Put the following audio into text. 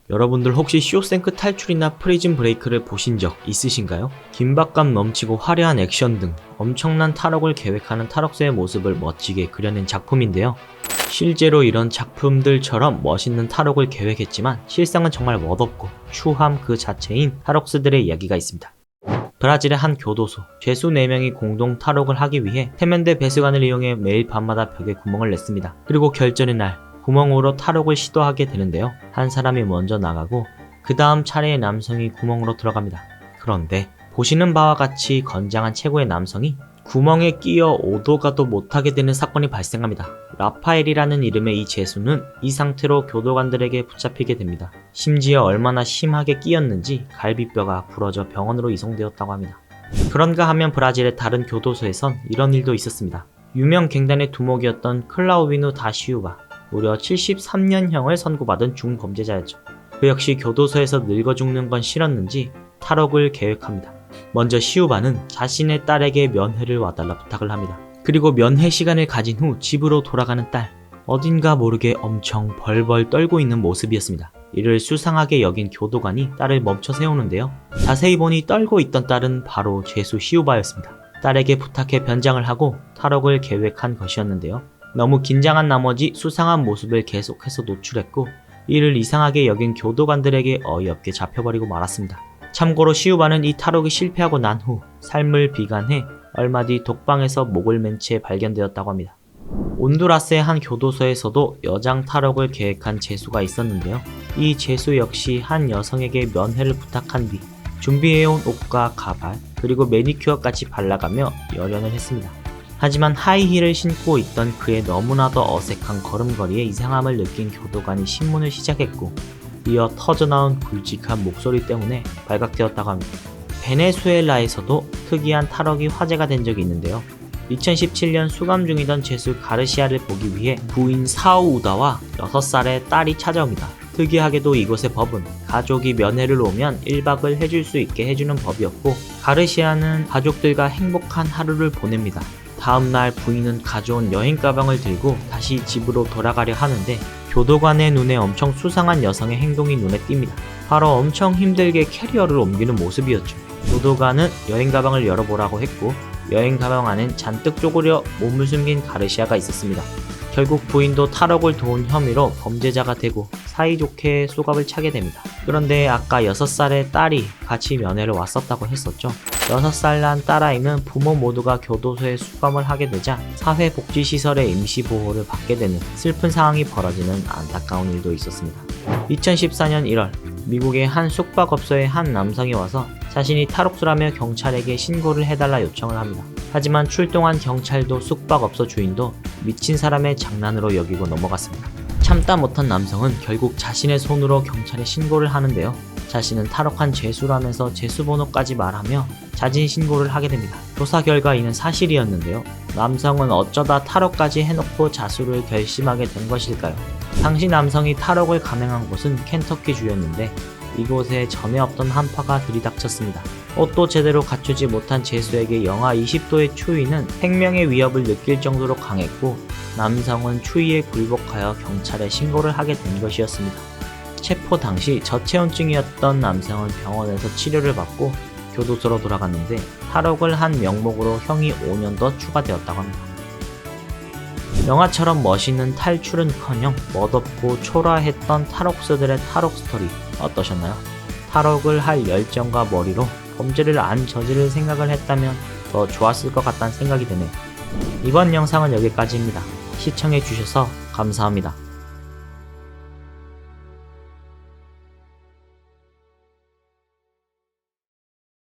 여러분들 혹시 쇼생크 탈출이나 프리즌 브레이크를 보신 적 있으신가요? 긴박감 넘치고 화려한 액션 등 엄청난 탈옥을 계획하는 탈옥수의 모습을 멋지게 그려낸 작품인데요. 실제로 이런 작품들처럼 멋있는 탈옥을 계획했지만 실상은 정말 멋없고 추함 그 자체인 탈옥수들의 이야기가 있습니다. 브라질의 한 교도소, 죄수 4명이 공동 탈옥을 하기 위해 세면대 배수관을 이용해 매일 밤마다 벽에 구멍을 냈습니다. 그리고 결전의 날, 구멍으로 탈옥을 시도하게 되는데요. 한 사람이 먼저 나가고 그 다음 차례의 남성이 구멍으로 들어갑니다. 그런데 보시는 바와 같이 건장한 최고의 남성이 구멍에 끼어 오도 가도 못하게 되는 사건이 발생합니다. 라파엘이라는 이름의 이 죄수는 이 상태로 교도관들에게 붙잡히게 됩니다. 심지어 얼마나 심하게 끼었는지 갈비뼈가 부러져 병원으로 이송되었다고 합니다. 그런가 하면 브라질의 다른 교도소에선 이런 일도 있었습니다. 유명 갱단의 두목이었던 클라우비누 다 시우바, 무려 73년형을 선고받은 중범죄자였죠. 그 역시 교도소에서 늙어 죽는 건 싫었는지 탈옥을 계획합니다. 먼저 시우바는 자신의 딸에게 면회를 와달라 부탁을 합니다. 그리고 면회 시간을 가진 후 집으로 돌아가는 딸, 어딘가 모르게 엄청 벌벌 떨고 있는 모습이었습니다. 이를 수상하게 여긴 교도관이 딸을 멈춰 세우는데요. 자세히 보니 떨고 있던 딸은 바로 죄수 시우바였습니다. 딸에게 부탁해 변장을 하고 탈옥을 계획한 것이었는데요. 너무 긴장한 나머지 수상한 모습을 계속해서 노출했고 이를 이상하게 여긴 교도관들에게 어이없게 잡혀버리고 말았습니다. 참고로 시우바는 이 탈옥이 실패하고 난 후 삶을 비관해 얼마 뒤 독방에서 목을 맨 채 발견되었다고 합니다. 온두라스의 한 교도소에서도 여장 탈옥을 계획한 죄수가 있었는데요. 이 죄수 역시 한 여성에게 면회를 부탁한 뒤 준비해온 옷과 가발 그리고 매니큐어까지 발라가며 열연을 했습니다. 하지만 하이힐을 신고 있던 그의 너무나도 어색한 걸음걸이에 이상함을 느낀 교도관이 신문을 시작했고 이어 터져나온 굵직한 목소리 때문에 발각되었다고 합니다. 베네수엘라에서도 특이한 탈옥이 화제가 된 적이 있는데요. 2017년 수감 중이던 죄수 가르시아를 보기 위해 부인 사우우다와 6살의 딸이 찾아옵니다. 특이하게도 이곳의 법은 가족이 면회를 오면 1박을 해줄 수 있게 해주는 법이었고 가르시아는 가족들과 행복한 하루를 보냅니다. 다음날 부인은 가져온 여행 가방을 들고 다시 집으로 돌아가려 하는데 교도관의 눈에 엄청 수상한 여성의 행동이 눈에 띕니다. 바로 엄청 힘들게 캐리어를 옮기는 모습이었죠. 교도관은 여행 가방을 열어보라고 했고 여행 가방 안엔 잔뜩 쪼그려 몸을 숨긴 가르시아가 있었습니다. 결국 부인도 탈옥을 도운 혐의로 범죄자가 되고 사이좋게 수갑을 차게 됩니다. 그런데 아까 6살의 딸이 같이 면회를 왔었다고 했었죠. 6살 난 딸아이는 부모 모두가 교도소에 수감을 하게 되자 사회복지시설의 임시보호를 받게 되는 슬픈 상황이 벌어지는 안타까운 일도 있었습니다. 2014년 1월 미국의 한 숙박업소에 한 남성이 와서 자신이 탈옥수라며 경찰에게 신고를 해달라 요청을 합니다. 하지만 출동한 경찰도 숙박업소 주인도 미친 사람의 장난으로 여기고 넘어갔습니다. 참다 못한 남성은 결국 자신의 손으로 경찰에 신고를 하는데요. 자신은 탈옥한 죄수라면서 죄수번호까지 말하며 자진 신고를 하게 됩니다. 조사 결과 이는 사실이었는데요. 남성은 어쩌다 탈옥까지 해놓고 자수를 결심하게 된 것일까요? 당시 남성이 탈옥을 감행한 곳은 켄터키주였는데 이곳에 전에 없던 한파가 들이닥쳤습니다. 옷도 제대로 갖추지 못한 죄수에게 영하 20도의 추위는 생명의 위협을 느낄 정도로 강했고 남성은 추위에 굴복하여 경찰에 신고를 하게 된 것이었습니다. 체포 당시 저체온증이었던 남성은 병원에서 치료를 받고 교도소로 돌아갔는데 탈옥을 한 명목으로 형이 5년 더 추가되었다고 합니다. 영화처럼 멋있는 탈출은커녕 멋없고 초라했던 탈옥수들의 탈옥 스토리 어떠셨나요? 탈옥을 할 열정과 머리로 범죄를 안 저지를 생각을 했다면 더 좋았을 것 같다는 생각이 드네요. 이번 영상은 여기까지입니다. 시청해주셔서 감사합니다.